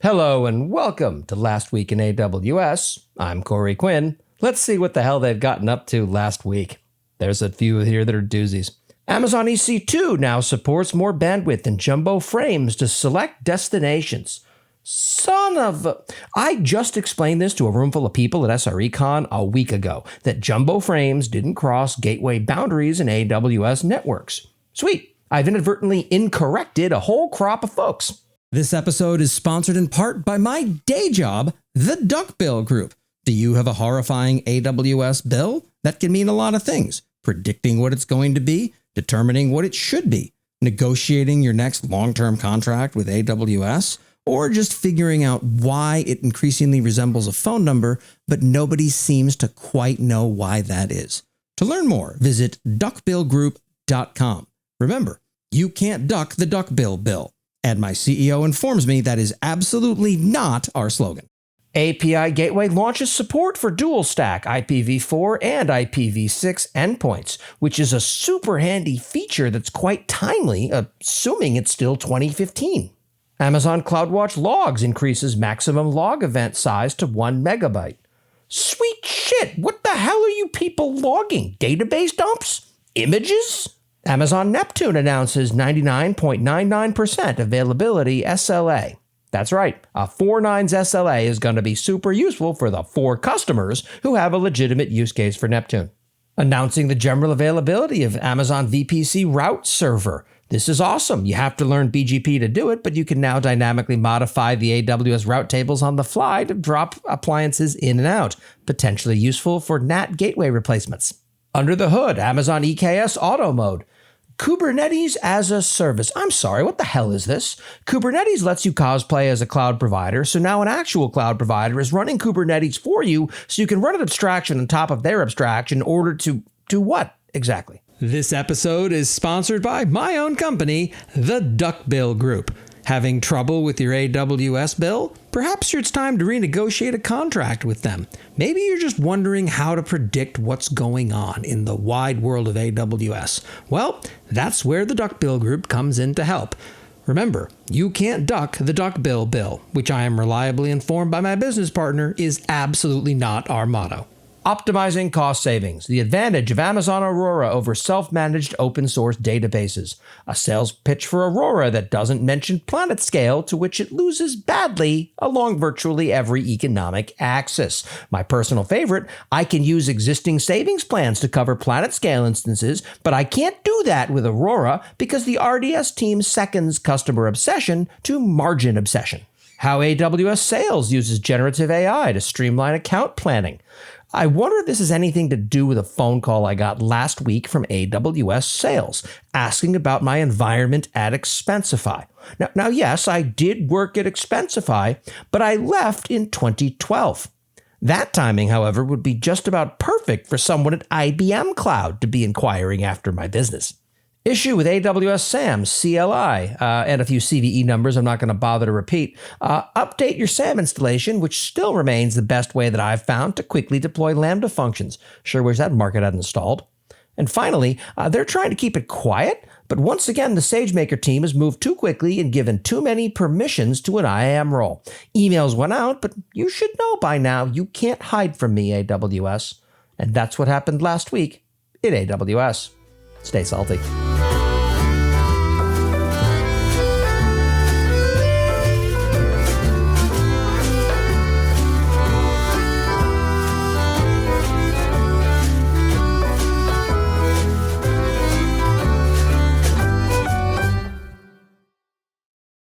Hello and welcome to Last Week in AWS. I'm Corey Quinn. Let's see what the hell they've gotten up to last week. There's a few here that are doozies. Amazon EC2 now supports more bandwidth and jumbo frames to select destinations. Son of a... I just explained this to a room full of people at SRECon a week ago, that jumbo frames didn't cross gateway boundaries in AWS networks. Sweet. I've inadvertently incorrected a whole crop of folks. This episode is sponsored in part by my day job, the Duckbill Group. Do you have a horrifying AWS bill? That can mean a lot of things. Predicting what it's going to be, determining what it should be, negotiating your next long-term contract with AWS, or just figuring out why it increasingly resembles a phone number, but nobody seems to quite know why that is. To learn more, visit duckbillgroup.com. Remember, you can't duck the duckbill bill. And my CEO informs me that is absolutely not our slogan. API Gateway launches support for dual stack IPv4 and IPv6 endpoints, which is a super handy feature that's quite timely, assuming it's still 2015. Amazon CloudWatch Logs increases maximum log event size to 1 megabyte. Sweet shit, what the hell are you people logging? Database dumps? Images? Amazon Neptune announces 99.99% availability SLA. That's right, a 4.9's SLA is going to be super useful for the 4 customers who have a legitimate use case for Neptune. Announcing the general availability of Amazon VPC Route Server. This is awesome. You have to learn BGP to do it, but you can now dynamically modify the AWS route tables on the fly to drop appliances in and out, potentially useful for NAT gateway replacements. Under the hood, Amazon EKS Auto Mode. Kubernetes as a service. I'm sorry, what the hell is this? Kubernetes lets you cosplay as a cloud provider, so now an actual cloud provider is running Kubernetes for you so you can run an abstraction on top of their abstraction in order to do what exactly? This episode is sponsored by my own company, the Duckbill Group. Having trouble with your AWS bill? Perhaps it's time to renegotiate a contract with them. Maybe you're just wondering how to predict what's going on in the wide world of AWS. Well, that's where the Duckbill Group comes in to help. Remember, you can't duck the Duckbill bill, which I am reliably informed by my business partner is absolutely not our motto. Optimizing cost savings, the advantage of Amazon Aurora over self-managed open-source databases. A sales pitch for Aurora that doesn't mention planet scale, to which it loses badly along virtually every economic axis. My personal favorite, I can use existing savings plans to cover planet scale instances, but I can't do that with Aurora because the RDS team seconds customer obsession to margin obsession. How AWS Sales uses generative AI to streamline account planning. I wonder if this has anything to do with a phone call I got last week from AWS Sales, asking about my environment at Expensify. Now, yes, I did work at Expensify, but I left in 2012. That timing, however, would be just about perfect for someone at IBM Cloud to be inquiring after my business. Issue with AWS SAM, CLI, and a few CVE numbers I'm not going to bother to repeat. Update your SAM installation, which still remains the best way that I've found to quickly deploy Lambda functions. Sure wish that market had installed. And finally, they're trying to keep it quiet, but once again, the SageMaker team has moved too quickly and given too many permissions to an IAM role. Emails went out, but you should know by now you can't hide from me, AWS. And that's what happened last week in AWS. Stay salty.